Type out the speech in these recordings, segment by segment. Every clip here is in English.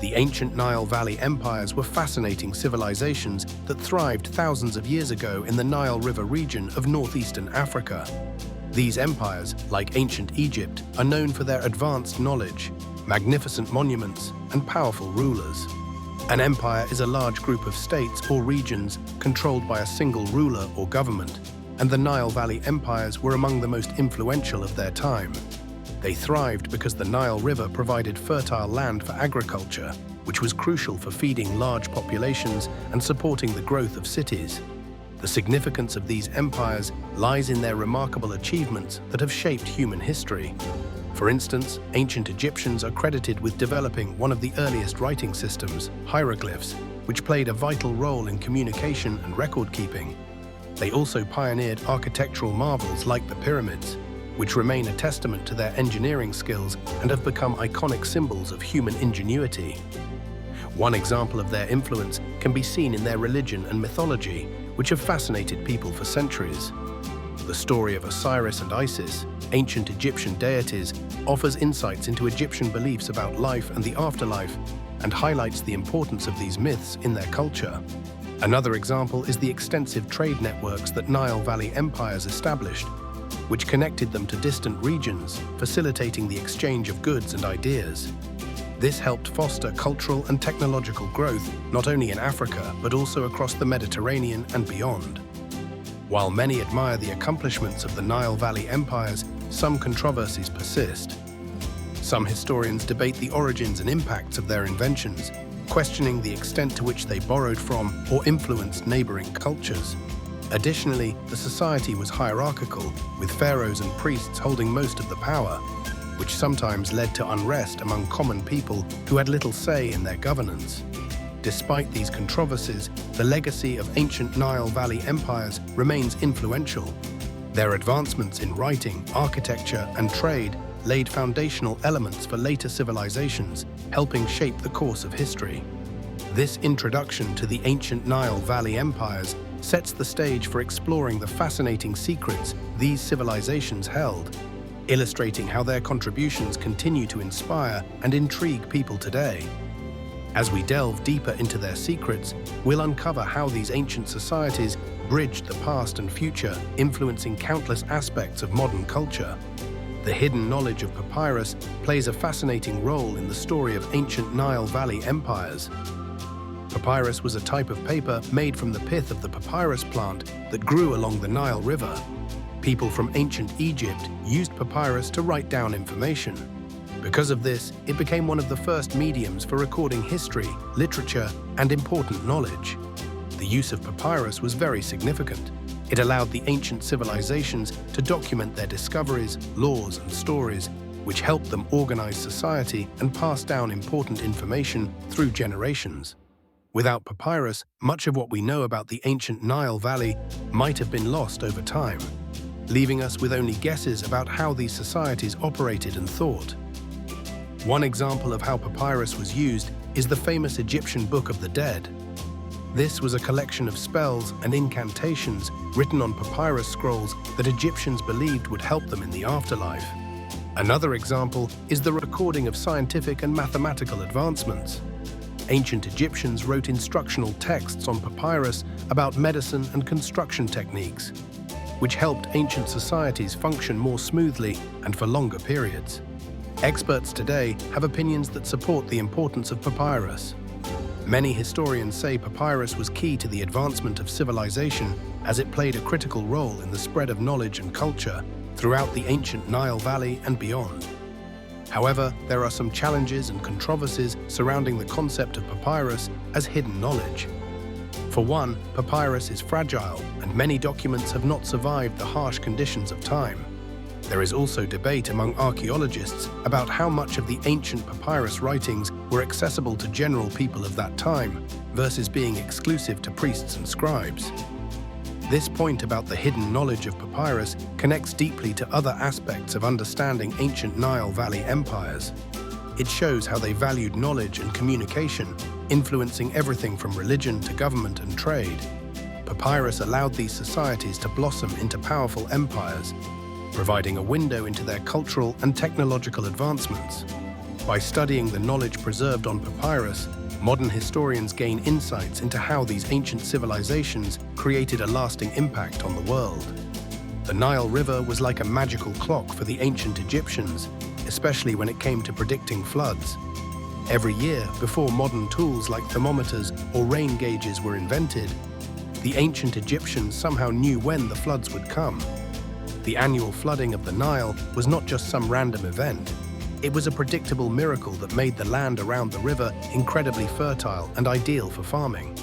The ancient Nile Valley empires were fascinating civilizations that thrived thousands of years ago in the Nile River region of northeastern Africa. These empires, like ancient Egypt, are known for their advanced knowledge, magnificent monuments, and powerful rulers. An empire is a large group of states or regions controlled by a single ruler or government, and the Nile Valley empires were among the most influential of their time. They thrived because the Nile River provided fertile land for agriculture, which was crucial for feeding large populations and supporting the growth of cities. The significance of these empires lies in their remarkable achievements that have shaped human history. For instance, ancient Egyptians are credited with developing one of the earliest writing systems, hieroglyphs, which played a vital role in communication and record-keeping. They also pioneered architectural marvels like the pyramids, which remain a testament to their engineering skills and have become iconic symbols of human ingenuity. One example of their influence can be seen in their religion and mythology, which have fascinated people for centuries. The story of Osiris and Isis, ancient Egyptian deities, offers insights into Egyptian beliefs about life and the afterlife and highlights the importance of these myths in their culture. Another example is the extensive trade networks that Nile Valley empires established, which connected them to distant regions, facilitating the exchange of goods and ideas. This helped foster cultural and technological growth not only in Africa but also across the Mediterranean and beyond. While many admire the accomplishments of the Nile Valley empires, some controversies persist. Some historians debate the origins and impacts of their inventions, questioning the extent to which they borrowed from or influenced neighboring cultures. Additionally, the society was hierarchical, with pharaohs and priests holding most of the power, which sometimes led to unrest among common people who had little say in their governance. Despite these controversies, the legacy of ancient Nile Valley empires remains influential. Their advancements in writing, architecture, and trade laid foundational elements for later civilizations, helping shape the course of history. This introduction to the ancient Nile Valley empires sets the stage for exploring the fascinating secrets these civilizations held, illustrating how their contributions continue to inspire and intrigue people today. As we delve deeper into their secrets, we'll uncover how these ancient societies bridged the past and future, influencing countless aspects of modern culture. The hidden knowledge of papyrus plays a fascinating role in the story of ancient Nile Valley empires. Papyrus was a type of paper made from the pith of the papyrus plant that grew along the Nile River. People from ancient Egypt used papyrus to write down information. Because of this, it became one of the first mediums for recording history, literature, and important knowledge. The use of papyrus was very significant. It allowed the ancient civilizations to document their discoveries, laws, and stories, which helped them organize society and pass down important information through generations. Without papyrus, much of what we know about the ancient Nile Valley might have been lost over time, leaving us with only guesses about how these societies operated and thought. One example of how papyrus was used is the famous Egyptian Book of the Dead. This was a collection of spells and incantations written on papyrus scrolls that Egyptians believed would help them in the afterlife. Another example is the recording of scientific and mathematical advancements. Ancient Egyptians wrote instructional texts on papyrus about medicine and construction techniques, which helped ancient societies function more smoothly and for longer periods. Experts today have opinions that support the importance of papyrus. Many historians say papyrus was key to the advancement of civilization as it played a critical role in the spread of knowledge and culture throughout the ancient Nile Valley and beyond. However, there are some challenges and controversies surrounding the concept of papyrus as hidden knowledge. For one, papyrus is fragile, and many documents have not survived the harsh conditions of time. There is also debate among archaeologists about how much of the ancient papyrus writings were accessible to general people of that time versus being exclusive to priests and scribes. This point about the hidden knowledge of papyrus connects deeply to other aspects of understanding ancient Nile Valley empires. It shows how they valued knowledge and communication, influencing everything from religion to government and trade. Papyrus allowed these societies to blossom into powerful empires, providing a window into their cultural and technological advancements. By studying the knowledge preserved on papyrus, modern historians gain insights into how these ancient civilizations created a lasting impact on the world. The Nile River was like a magical clock for the ancient Egyptians, especially when it came to predicting floods. Every year, before modern tools like thermometers or rain gauges were invented, the ancient Egyptians somehow knew when the floods would come. The annual flooding of the Nile was not just some random event. It was a predictable miracle that made the land around the river incredibly fertile and ideal for farming.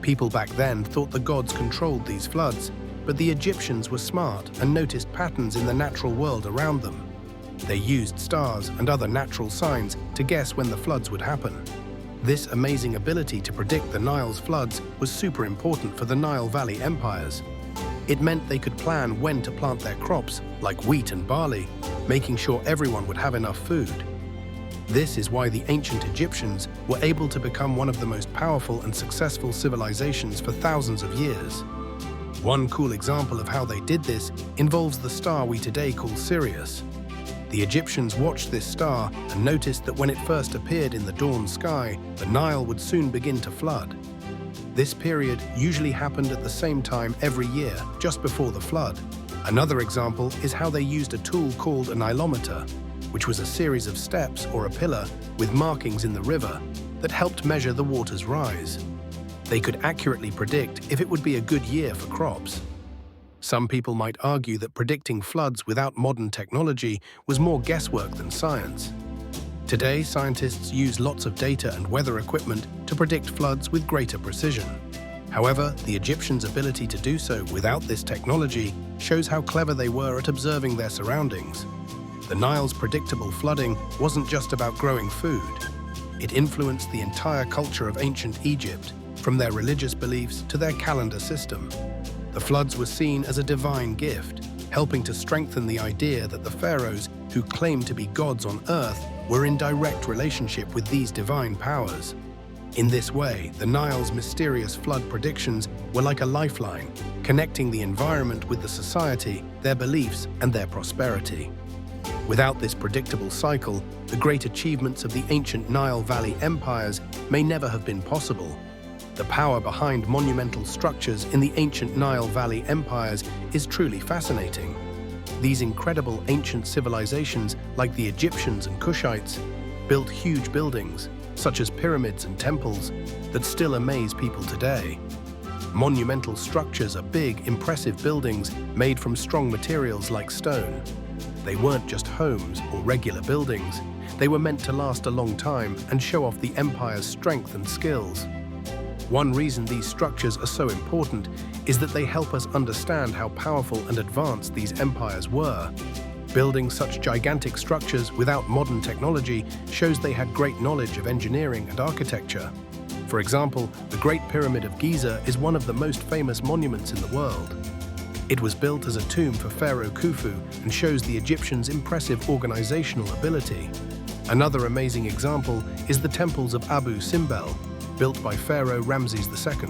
People back then thought the gods controlled these floods, but the Egyptians were smart and noticed patterns in the natural world around them. They used stars and other natural signs to guess when the floods would happen. This amazing ability to predict the Nile's floods was super important for the Nile Valley empires. It meant they could plan when to plant their crops, like wheat and barley, making sure everyone would have enough food. This is why the ancient Egyptians were able to become one of the most powerful and successful civilizations for thousands of years. One cool example of how they did this involves the star we today call Sirius. The Egyptians watched this star and noticed that when it first appeared in the dawn sky, the Nile would soon begin to flood. This period usually happened at the same time every year, just before the flood. Another example is how they used a tool called a nilometer, which was a series of steps or a pillar with markings in the river that helped measure the water's rise. They could accurately predict if it would be a good year for crops. Some people might argue that predicting floods without modern technology was more guesswork than science. Today, scientists use lots of data and weather equipment to predict floods with greater precision. However, the Egyptians' ability to do so without this technology shows how clever they were at observing their surroundings. The Nile's predictable flooding wasn't just about growing food. It influenced the entire culture of ancient Egypt, from their religious beliefs to their calendar system. The floods were seen as a divine gift, helping to strengthen the idea that the pharaohs, who claimed to be gods on earth, were in direct relationship with these divine powers. In this way, the Nile's mysterious flood predictions were like a lifeline, connecting the environment with the society, their beliefs, and their prosperity. Without this predictable cycle, the great achievements of the ancient Nile Valley empires may never have been possible. The power behind monumental structures in the ancient Nile Valley empires is truly fascinating. These incredible ancient civilizations, like the Egyptians and Kushites, built huge buildings, such as pyramids and temples, that still amaze people today. Monumental structures are big, impressive buildings made from strong materials like stone. They weren't just homes or regular buildings. They were meant to last a long time and show off the empire's strength and skills. One reason these structures are so important is that they help us understand how powerful and advanced these empires were. Building such gigantic structures without modern technology shows they had great knowledge of engineering and architecture. For example, the Great Pyramid of Giza is one of the most famous monuments in the world. It was built as a tomb for Pharaoh Khufu and shows the Egyptians' impressive organizational ability. Another amazing example is the temples of Abu Simbel, built by Pharaoh Ramses II.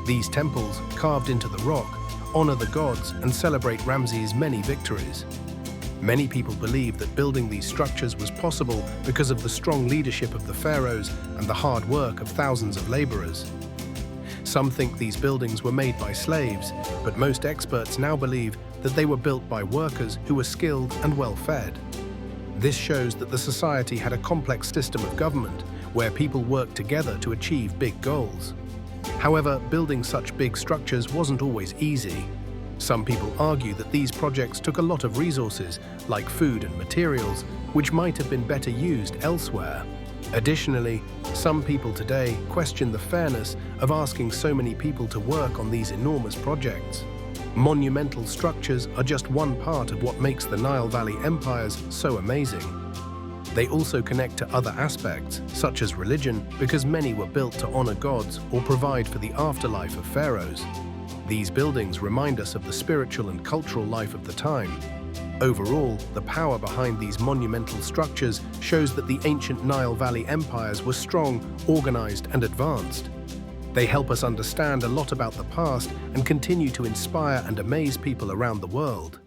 These temples, carved into the rock, honor the gods and celebrate Ramses' many victories. Many people believe that building these structures was possible because of the strong leadership of the pharaohs and the hard work of thousands of laborers. Some think these buildings were made by slaves, but most experts now believe that they were built by workers who were skilled and well-fed. This shows that the society had a complex system of government where people worked together to achieve big goals. However, building such big structures wasn't always easy. Some people argue that these projects took a lot of resources, like food and materials, which might have been better used elsewhere. Additionally, some people today question the fairness of asking so many people to work on these enormous projects. Monumental structures are just one part of what makes the Nile Valley empires so amazing. They also connect to other aspects, such as religion, because many were built to honor gods or provide for the afterlife of pharaohs. These buildings remind us of the spiritual and cultural life of the time. Overall, the power behind these monumental structures shows that the ancient Nile Valley empires were strong, organized, and advanced. They help us understand a lot about the past and continue to inspire and amaze people around the world.